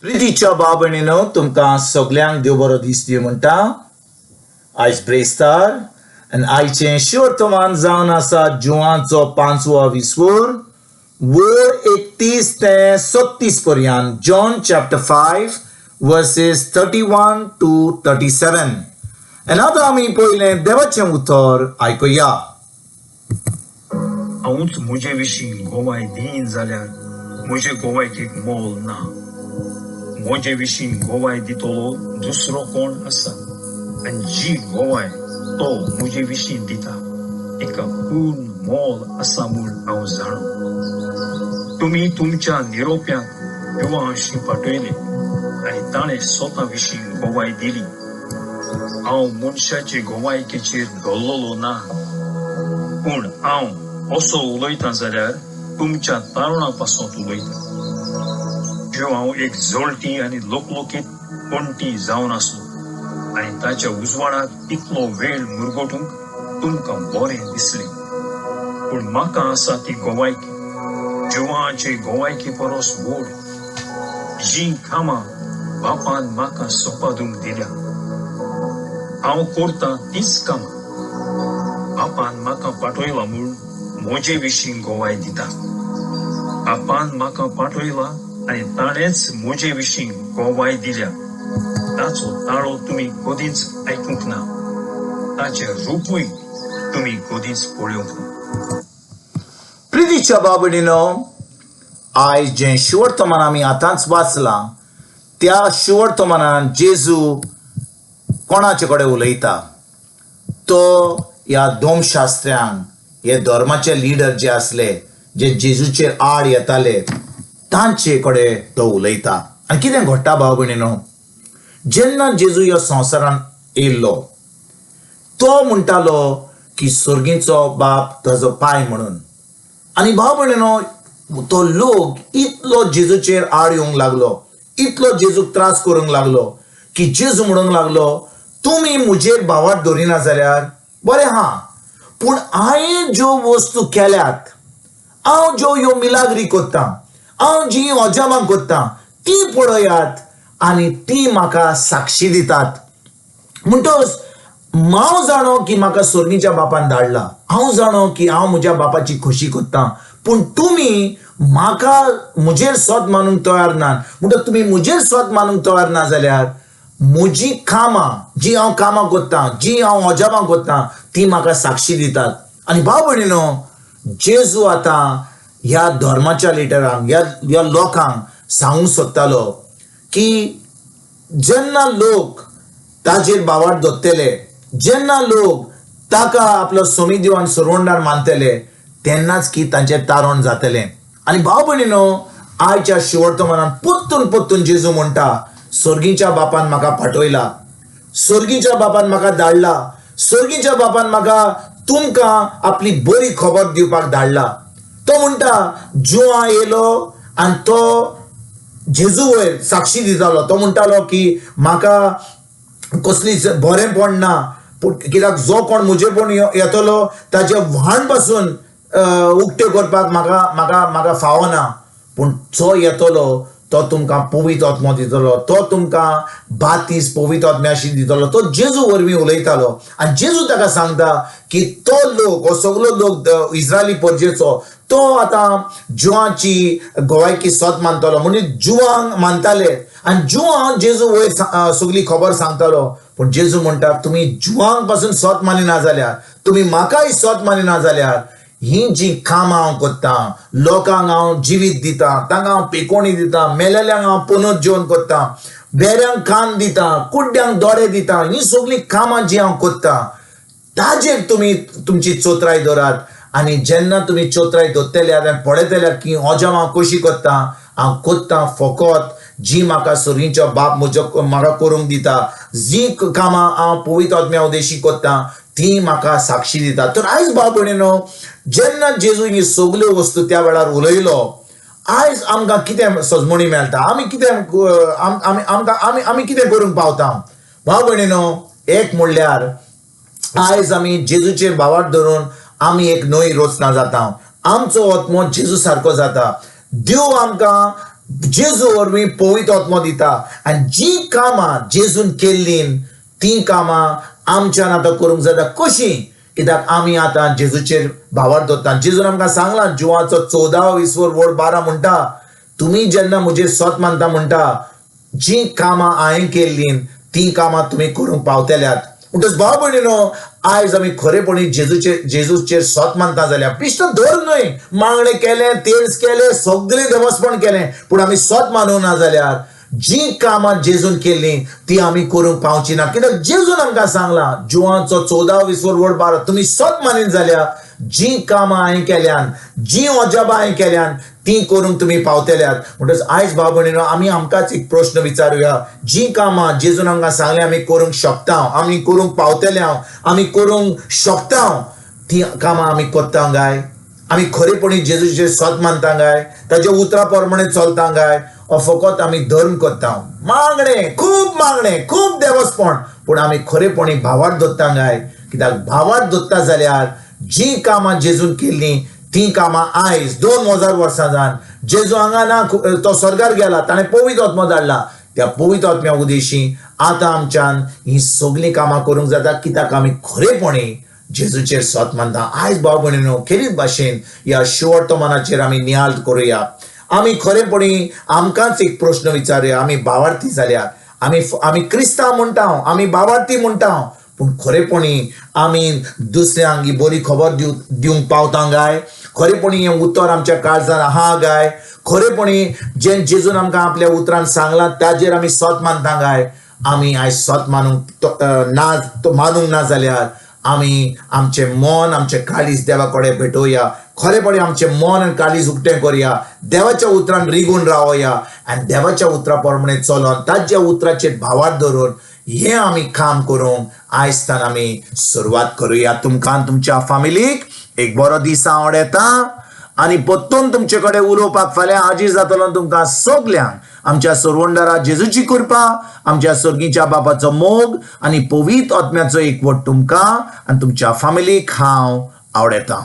प्रितीच्या बाबणीनो तुमकां सगल्यांक देव बरो दीस दिवं म्हणटा. आयज ब्रेस्तार आनी आयचें शिवर्तमान जावन आसा जुवांचो 5वो विस्वोर वयर 31 ते 36 पर्यंत. John chapter 5 versus 31 to 37. आनी आतां आमी पयलें देवाचें उतर आयकुया. हांवूच म्हजे विशीं गोवाय दीन जाल्यार म्हजे गोवायकेक मोल ना. म्हजे विशीं गोवाय दितलो दुसरो कोण आसा, आनी जी गोवाय तो म्हजे विशीं दिता एका पूर्ण मोल आसा म्हूण हांव जाणा. तुमी तुमच्या निरोप्यांक युवाशी पाठयले आनी ताणें स्वता विशीं गोवाय दिली. हांव मनशाचे गोवायकेचेर दवरलोलो ना, पूण हांव असो उलयतां जाल्यार तुमच्या तारुणा पासून उलयतां. ज्यो हांव एक जळटी आनी लोकलोकीत पणटी जावन आसलो आनी ताच्या उजवाडाक इतलो वेळ मुरगोटूंक तुमकां बरें दिसलें. पूण म्हाका आसा ती गोवायकी जिवाचे गोवायकी परस व्हड. जी कामां बापान म्हाका सोपादूंक दिल्या हांव करतां तीच कामां. बापान म्हाका पाठयला म्हूण म्हजे विशीं गोवाय दिता. बापान म्हाका पाठयला आनी ताणेंच म्हजे विशीं गोवाय दिल्या. ताचो ताळो तुमी कदींच आयकूंक ना, ताचें रूपूय तुमी कदींच पळोवंक ना. प्रितीच्या बाबणीनो, आयज जें शिवर्तमान आमी आतांच वाचलां त्या शिवर्तमानान जेजू कोणाचे कडेन उलयता. तो ह्या धोमशास्त्र्यांक, हे धर्माचे लिडर जे आसले, जे जेजूचेर आड येताले, तांचे कडेन तो उलयता. आनी कितें घडटा भाव भयणीनो, जेन्ना जेजू ह्या संवसारान येयल्लो तो म्हणटालो की सर्गीचो बाप ताजो पाय म्हणून. आनी भाव भयणीनो, तो लोक इतलो जेजूचेर आड येवंक लागलो, इतलो जेजूक त्रास करूंक लागलो की जेजू म्हणूंक लागलो, तुमी म्हजेर भावार्थ धरिना जाल्यार बरें हा, पूण हांवें ज्यो वस्तू केल्यात, हांव ज्यो ह्यो मिलाग्री कोत्तां, हांव जी अजामां कोत्तां ती पळयात आनी ती म्हाका साक्षी दितात. म्हणटच हांव जाणो की म्हाका सर्गीच्या बापान धाडला, हांव जाणो की हांव म्हज्या बापाची खोशी कोत्तां, पूण तुमी म्हाका म्हजेर स्वत मानूंक तयार ना. म्हणटच तुमी म्हजेर स्वत मानूंक तयार ना जाल्यार म्हजी कामां, जी हांव कामां कोत्तां, जी हांव अजामां कोत्तां ती म्हाका साक्षी दितात. आनी भाव भयणीनो, जेजू आतां ह्या धर्माच्या लिडरांक, ह्या लोकांक सांगूंक सोदतालो की जेन्ना लोक ताजेर भावार्थ धरतले, जेन्ना लोक ताका आपलो सोमी दिवान सरवंडार मानतले, तेन्नाच की तांचें तारण जातलें. आनी भाव भयणीनो, आयच्या शिवर्तमानान परतून जेजू म्हणटा, सर्गीच्या बापान म्हाका पाठयला, सर्गीच्या बापान म्हाका धाडला, सर्गीच्या बापान म्हाका तुमकां आपली बरी खबर दिवपाक धाडला. तो म्हणटा जुवां येयलो आनी तो जेजू वयर साक्षी दितालो. तो म्हणटालो की म्हाका कसली बरेंपण ना, पूण कित्याक जो कोण म्हजेपण येतलो ताचे व्हाण पासून उक्ते करपाक म्हाका फावो ना. पूण जो येतलो तो तुमकां पवित्र आत्मो दितलो, तो तुमकां बातीस पवित्र आत्म्याशी दितलो. तो जेजू वरवीं उलयतालो आनी जेजू ताका सांगता की तो लोक, हो सगळो लोक इस्रायली परजेचो, तो आतां जुवांची गोवायकी स्वत मानतलो. म्हणजे जुवांक मानताले आनी जुवां जेजू वयर सगळी खबर सांगतालो. पूण जेजू म्हणटा, तुमी जुवांक पासून स्वत मानिना जाल्यार, तुमी म्हाकाय स्वत मानिना जाल्यार ही जी कामां हांव कोत्तां, लोकांक हांव जिवीत दितां, तांकां हांव पेकोणी दितां, मेलेल्यांक हांव पुनर्जीवन कोत्तां, बेऱ्यांक कान दितां, कुड्ड्यांक दोळे दितां, ही सगळीं कामां जी हांव कोत्तां ताजेर तुमी तुमची चोत्राय धरात. आनी जेन्ना तुमी चोत्राय धरतले आनी पळयतले की अजामां कशी कोत्तां, हांव कोत्तां फकत जी म्हाका सर्गीचो बाप म्हाका करूंक दिता, जी कामां हांव पवित्र आत्म्या उदेशी कोत्तां ती म्हाका साक्षी दिता. तर आयज भाव भयणीनो, जेन्ना जेजू ही सगल्यो वस्तू त्या वेळार उलयलो, आयज आमकां कितें सजमणी मेळटा, आमी कितें करूंक पावता भाव भयणीनो. एक म्हणल्यार आयज आमी जेजूचेर भावार्थ धरून आमी एक नवी रचना जाता, आमचो आत्मो जेजू सारको जाता. देव आमकां जेजू वरवीं पवित्र आत्मा दिता आनी जी कामां जेजून केल्ली ती कामां आमच्यान आतां करूंक जाता कशी कित्याक आमी आतां जेजूचेर भावार्थ दवरता जेजून आमकां सांगलां जुवाचो 14:12 म्हणटा तुमी जेन्ना म्हजेर स्वत मानता म्हणटा जी कामां हांवें केल्ली ती कामां तुमी करूंक पावतल्यात म्हणटच भाव भयणीनो आयज आमी खरेपणी जेजूचेर स्वत मानता जाल्यार बिश्ट धर न्हय मागणें केलें तेर्स केलें सगळें देवस्पण केलें पूण आमी स्वत मानूंक ना जाल्यार जी कामां जेजून केल्ली ती आमी करूंक पावची ना कित्याक जेजून आमकां सांगलां जुवाचो 14:12 तुमी स्वत मानीत जाल्यार जी कामां हांवें केल्यान जी अजापां हांवें केल्यान ती करूंक तुमी पावतल्यात म्हणटच आयज भाव भयणीनो आमी आमकांच एक प्रश्न विचारुया जी कामां जेजून आमकां सांगलें आमी करूंक शकता आमी करूंक पावतले आमी करूंक शकता ती कामां आमी करता काय आमी खरेपणी जेजूचेर स्वत मानता काय ताच्या उतरा प्रमाणे चलता काय फकत आमी धर्म करता मागणें खूब देवस्पण पूण आमी खरेपणी भावार्थ दवरता काय कित्याक भावार्थ दवरता जाल्यार जी कामां जेजून केल्ली ती कामां आयज 2000 वर्सां जावन जेजू हांगा ना तो स्वर्गार गेला ताणें पवित्र आत्मा धाडला त्या पवित्र आत्म्या उदेशी आतां आमच्यान ही सगळीं कामां करूंक जाता कित्याक आमी खरेपणी जेजूचेर स्वत मानता आयज भाव भयणीनो खेरीत भाशेन ह्या शिवर्तमानाचेर आमी नियाळ करुया आमी खरेपणी आमकांच एक प्रश्न विचारुया आमी भावार्थी जाल्यार आमी क्रिस्तांव म्हणटा आमी भावार्थी म्हणटा पूण खरेपणी आमी दुसऱ्यांक ही बरी खबर दिवंक पावता काय खरेपणी हें उतर आमच्या काळजांत आहा काय खरेपणी जेजून आमकां आपल्या उतरान सांगलां ताजेर आमी स्वत मानता काय आमी आयज स्वत मानूंक ना जाल्यार आमी आमचें मन आमचें काळीज देवा कडेन भेटोवया खरेपणी आमचें मन आनी काळीज उक्तें करया देवाच्या उतरान रिगून रावया आनी देवाच्या उतरा प्रमाणे चलोन ताच्या उतराचेर भावार्थ धरून हें आमी काम करूंक आयजतान आमी सुरवात करुया तुमकां तुमच्या फॅमिलीक एक बरो दीस हांव येता आनी परतून तुमचे कडेन उलोवपाक फाल्यां हाजीर जातलो तुमकां सगल्यांक आमच्या सोरवंडरा जेजूची कृपा आमच्या स्वर्गीच्या बापाचो मोग आनी पवित्र आत्म्याचो एकवट तुमकां आनी तुमच्या फॅमिलीक हांव आवडटा.